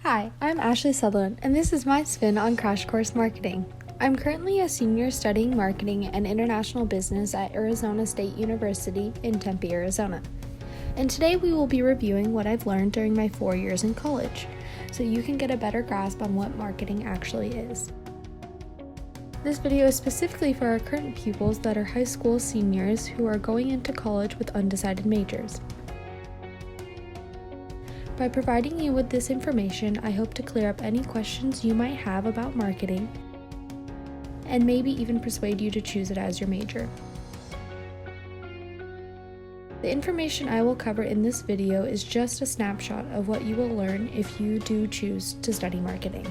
Hi, I'm Ashley Sutherland, and this is my spin on CrashCourse Marketing. I'm currently a senior studying marketing and international business at Arizona State University in Tempe, Arizona. And today we will be reviewing what I've learned during my 4 years in college, so you can get a better grasp on what marketing actually is. This video is specifically for our current pupils that are high school seniors who are going into college with undecided majors. By providing you with this information, I hope to clear up any questions you might have about marketing and maybe even persuade you to choose it as your major. The information I will cover in this video is just a snapshot of what you will learn if you do choose to study marketing.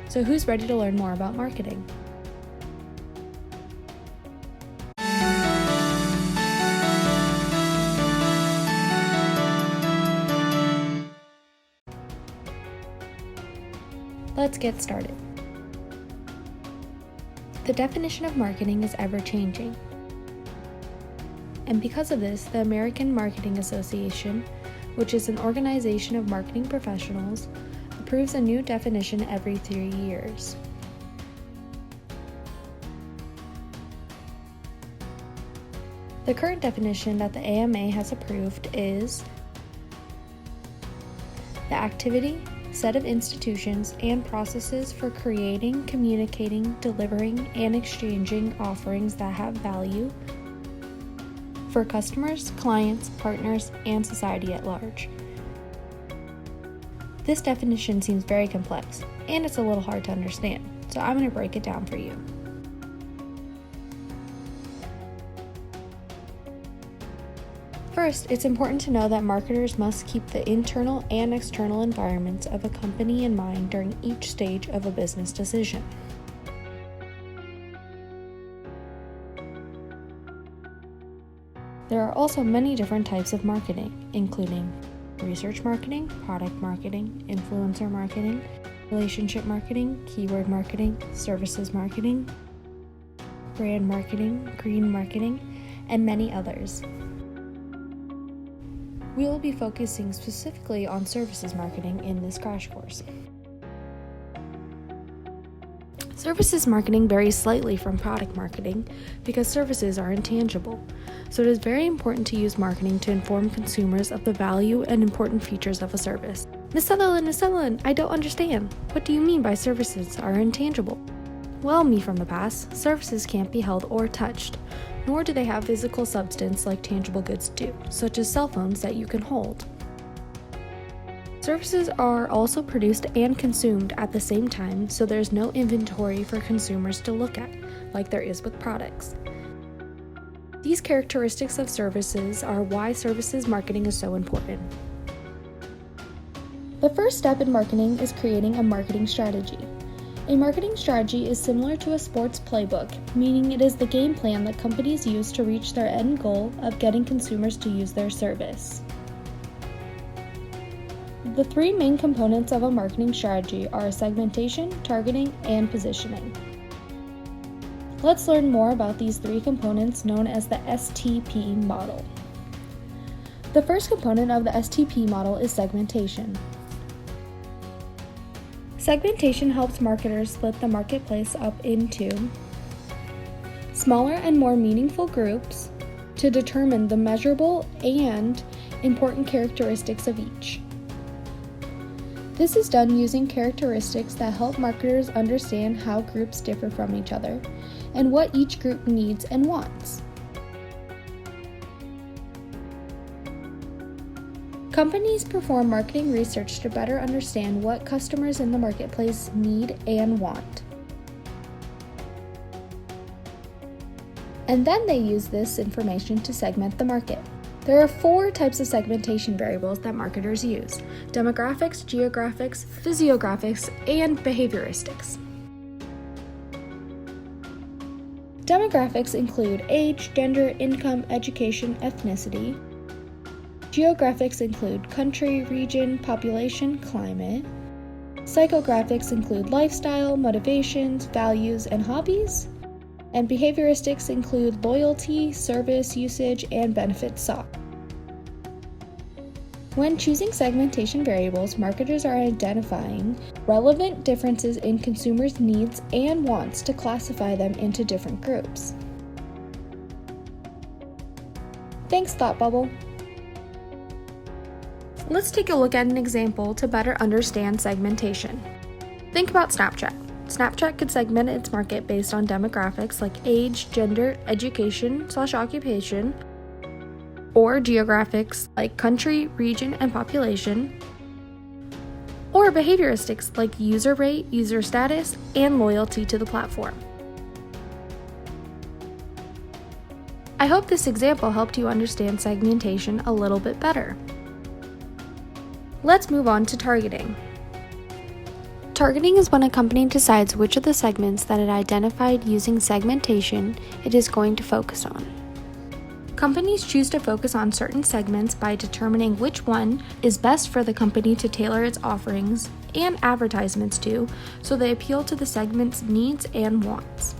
So who's ready to learn more about marketing? Let's get started. The definition of marketing is ever-changing. And because of this, the American Marketing Association, which is an organization of marketing professionals, approves a new definition every 3 years. The current definition that the AMA has approved is the activity, set of institutions and processes for creating, communicating, delivering, and exchanging offerings that have value for customers, clients, partners, and society at large. This definition seems very complex, and it's a little hard to understand, so I'm going to break it down for you. First, it's important to know that marketers must keep the internal and external environments of a company in mind during each stage of a business decision. There are also many different types of marketing, including research marketing, product marketing, influencer marketing, relationship marketing, keyword marketing, services marketing, brand marketing, green marketing, and many others. We will be focusing specifically on services marketing in this crash course. Services marketing varies slightly from product marketing because services are intangible, so it is very important to use marketing to inform consumers of the value and important features of a service. Miss Sutherland, I don't understand. What do you mean by services are intangible? Well, me from the past, services can't be held or touched, nor do they have physical substance like tangible goods do, such as cell phones that you can hold. Services are also produced and consumed at the same time, so there's no inventory for consumers to look at, like there is with products. These characteristics of services are why services marketing is so important. The first step in marketing is creating a marketing strategy. A marketing strategy is similar to a sports playbook, meaning it is the game plan that companies use to reach their end goal of getting consumers to use their service. The three main components of a marketing strategy are segmentation, targeting, and positioning. Let's learn more about these three components known as the STP model. The first component of the STP model is segmentation. Segmentation helps marketers split the marketplace up into smaller and more meaningful groups to determine the measurable and important characteristics of each. This is done using characteristics that help marketers understand how groups differ from each other and what each group needs and wants. Companies perform marketing research to better understand what customers in the marketplace need and want. And then they use this information to segment the market. There are 4 types of segmentation variables that marketers use: demographics, geographics, physiographics, and behavioristics. Demographics include age, gender, income, education, ethnicity. Geographics include country, region, population, climate. Psychographics include lifestyle, motivations, values, and hobbies. And behavioristics include loyalty, service usage, and benefits sought. When choosing segmentation variables, marketers are identifying relevant differences in consumers' needs and wants to classify them into different groups. Thanks, Thought Bubble. Let's take a look at an example to better understand segmentation. Think about Snapchat. Snapchat could segment its market based on demographics like age, gender, education/occupation, or geographics like country, region, and population, or behavioristics like user rate, user status, and loyalty to the platform. I hope this example helped you understand segmentation a little bit better. Let's move on to targeting. Targeting is when a company decides which of the segments that it identified using segmentation it is going to focus on. Companies choose to focus on certain segments by determining which one is best for the company to tailor its offerings and advertisements to, so they appeal to the segment's needs and wants.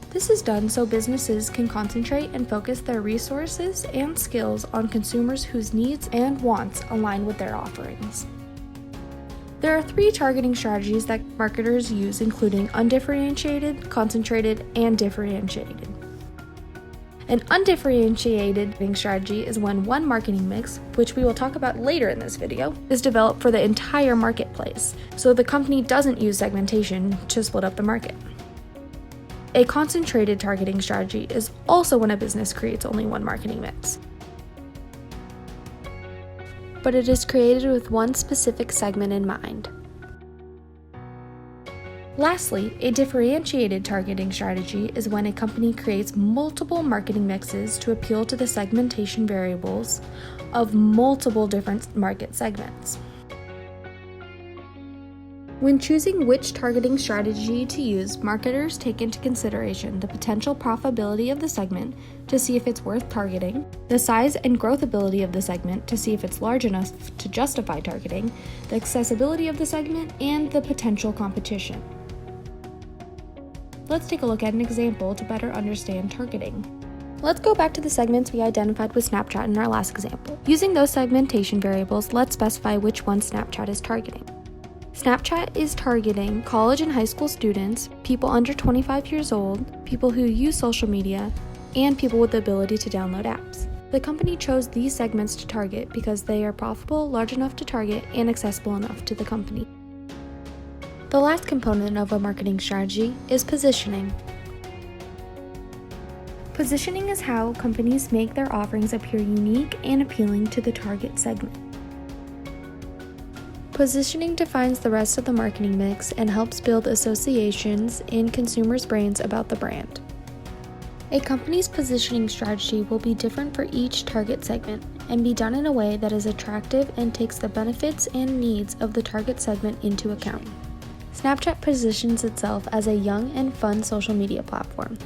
This is done so businesses can concentrate and focus their resources and skills on consumers whose needs and wants align with their offerings. There are 3 targeting strategies that marketers use, including undifferentiated, concentrated, and differentiated. An undifferentiated marketing strategy is when one marketing mix, which we will talk about later in this video, is developed for the entire marketplace, so the company doesn't use segmentation to split up the market. A concentrated targeting strategy is also when a business creates only one marketing mix, but it is created with one specific segment in mind. Lastly, a differentiated targeting strategy is when a company creates multiple marketing mixes to appeal to the segmentation variables of multiple different market segments. When choosing which targeting strategy to use, marketers take into consideration the potential profitability of the segment to see if it's worth targeting, the size and growth ability of the segment to see if it's large enough to justify targeting, the accessibility of the segment, and the potential competition. Let's take a look at an example to better understand targeting. Let's go back to the segments we identified with Snapchat in our last example. Using those segmentation variables, let's specify which one Snapchat is targeting. Snapchat is targeting college and high school students, people under 25 years old, people who use social media, and people with the ability to download apps. The company chose these segments to target because they are profitable, large enough to target, and accessible enough to the company. The last component of a marketing strategy is positioning. Positioning is how companies make their offerings appear unique and appealing to the target segment. Positioning defines the rest of the marketing mix and helps build associations in consumers' brains about the brand. A company's positioning strategy will be different for each target segment and be done in a way that is attractive and takes the benefits and needs of the target segment into account. Snapchat positions itself as a young and fun social media platform,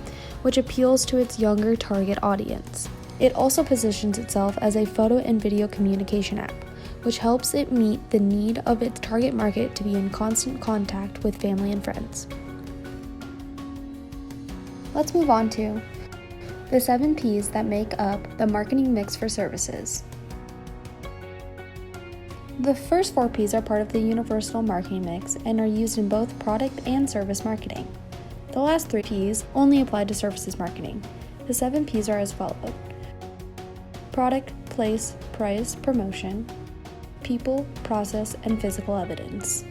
which appeals to its younger target audience. It also positions itself as a photo and video communication app, which helps it meet the need of its target market to be in constant contact with family and friends. Let's move on to the 7 P's that make up the marketing mix for services. The first 4 P's are part of the universal marketing mix and are used in both product and service marketing. The last 3 P's only apply to services marketing. The 7 P's are as follows: product, place, price, promotion, people, process, and physical evidence.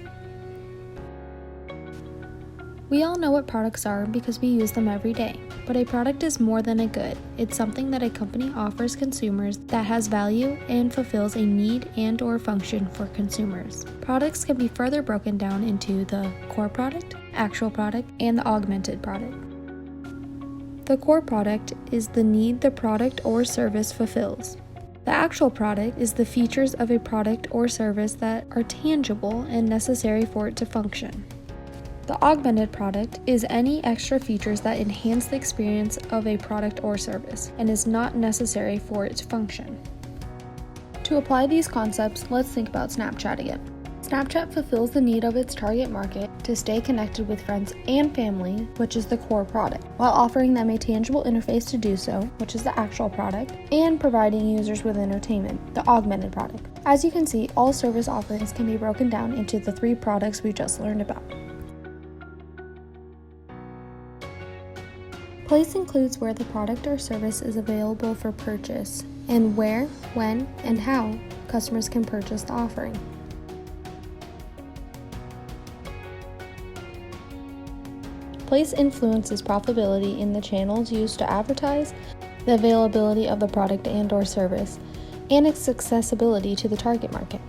We all know what products are because we use them every day, but a product is more than a good. It's something that a company offers consumers that has value and fulfills a need and/or function for consumers. Products can be further broken down into the core product, actual product, and the augmented product. The core product is the need the product or service fulfills. The actual product is the features of a product or service that are tangible and necessary for it to function. The augmented product is any extra features that enhance the experience of a product or service and is not necessary for it to function. To apply these concepts, let's think about Snapchat again. Snapchat fulfills the need of its target market to stay connected with friends and family, which is the core product, while offering them a tangible interface to do so, which is the actual product, and providing users with entertainment, the augmented product. As you can see, all service offerings can be broken down into the 3 products we just learned about. Place includes where the product or service is available for purchase, and where, when, and how customers can purchase the offering. Place influences profitability in the channels used to advertise, the availability of the product and/or service, and its accessibility to the target market.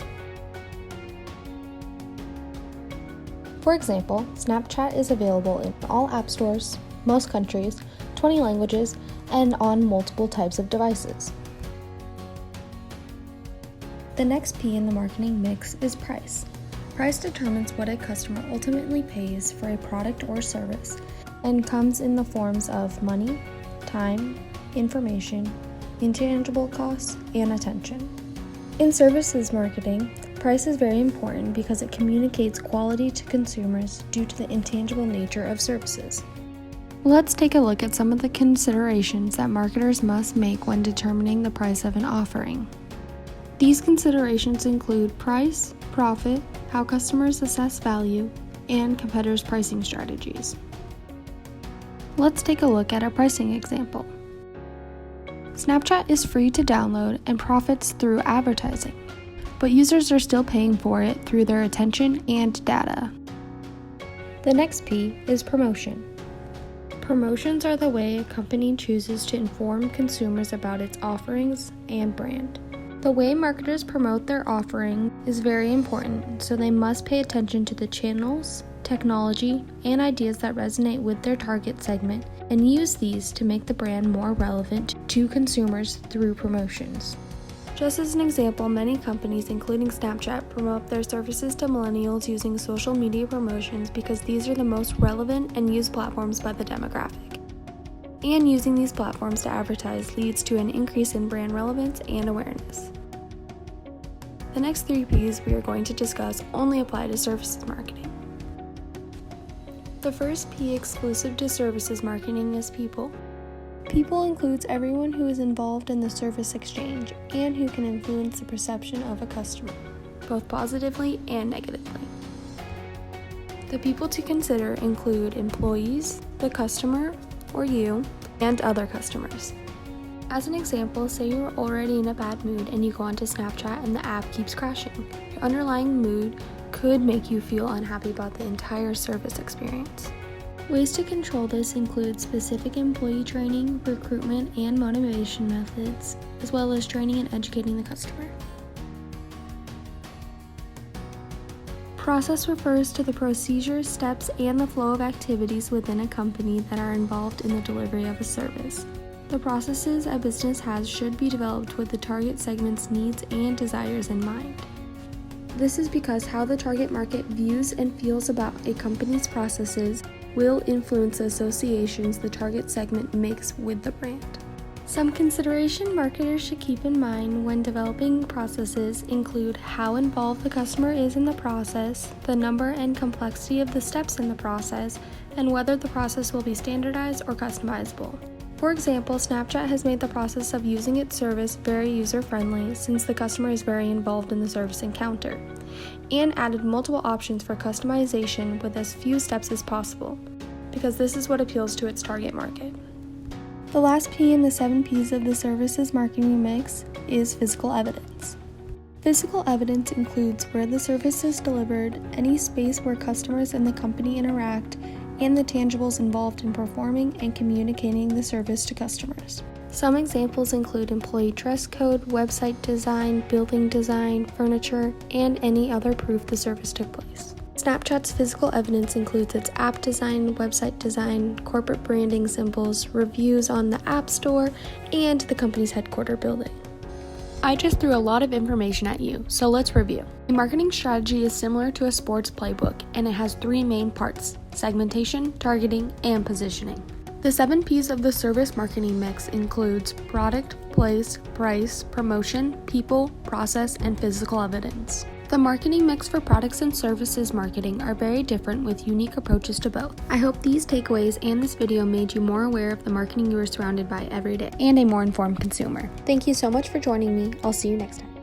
For example, Snapchat is available in all app stores, most countries, 20 languages, and on multiple types of devices. The next P in the marketing mix is price. Price determines what a customer ultimately pays for a product or service and comes in the forms of money, time, information, intangible costs, and attention. In services marketing, price is very important because it communicates quality to consumers due to the intangible nature of services. Let's take a look at some of the considerations that marketers must make when determining the price of an offering. These considerations include price, profit, how customers assess value, and competitors' pricing strategies. Let's take a look at a pricing example. Snapchat is free to download and profits through advertising, but users are still paying for it through their attention and data. The next P is promotion. Promotions are the way a company chooses to inform consumers about its offerings and brand. The way marketers promote their offering is very important, so they must pay attention to the channels, technology, and ideas that resonate with their target segment and use these to make the brand more relevant to consumers through promotions. Just as an example, many companies, including Snapchat, promote their services to millennials using social media promotions because these are the most relevant and used platforms by the demographic. And using these platforms to advertise leads to an increase in brand relevance and awareness. The next 3 P's we are going to discuss only apply to services marketing. The first P exclusive to services marketing is people. People includes everyone who is involved in the service exchange and who can influence the perception of a customer, both positively and negatively. The people to consider include employees, the customer, or you, and other customers. As an example, say you are already in a bad mood and you go onto Snapchat and the app keeps crashing. Your underlying mood could make you feel unhappy about the entire service experience. Ways to control this include specific employee training, recruitment, and motivation methods, as well as training and educating the customer. Process refers to the procedures, steps, and the flow of activities within a company that are involved in the delivery of a service. The processes a business has should be developed with the target segment's needs and desires in mind. This is because how the target market views and feels about a company's processes will influence the associations the target segment makes with the brand. Some consideration marketers should keep in mind when developing processes include how involved the customer is in the process, the number and complexity of the steps in the process, and whether the process will be standardized or customizable. For example, Snapchat has made the process of using its service very user-friendly since the customer is very involved in the service encounter, and added multiple options for customization with as few steps as possible, because this is what appeals to its target market. The last P in the 7 Ps of the services marketing mix is physical evidence. Physical evidence includes where the service is delivered, any space where customers and the company interact, and the tangibles involved in performing and communicating the service to customers. Some examples include employee dress code, website design, building design, furniture, and any other proof the service took place. Snapchat's physical evidence includes its app design, website design, corporate branding symbols, reviews on the App Store, and the company's headquarters building. I just threw a lot of information at you, so let's review. A marketing strategy is similar to a sports playbook, and it has 3 main parts: segmentation, targeting, and positioning. The 7 Ps of the service marketing mix includes product, place, price, promotion, people, process, and physical evidence. The marketing mix for products and services marketing are very different with unique approaches to both. I hope these takeaways and this video made you more aware of the marketing you are surrounded by every day and a more informed consumer. Thank you so much for joining me. I'll see you next time.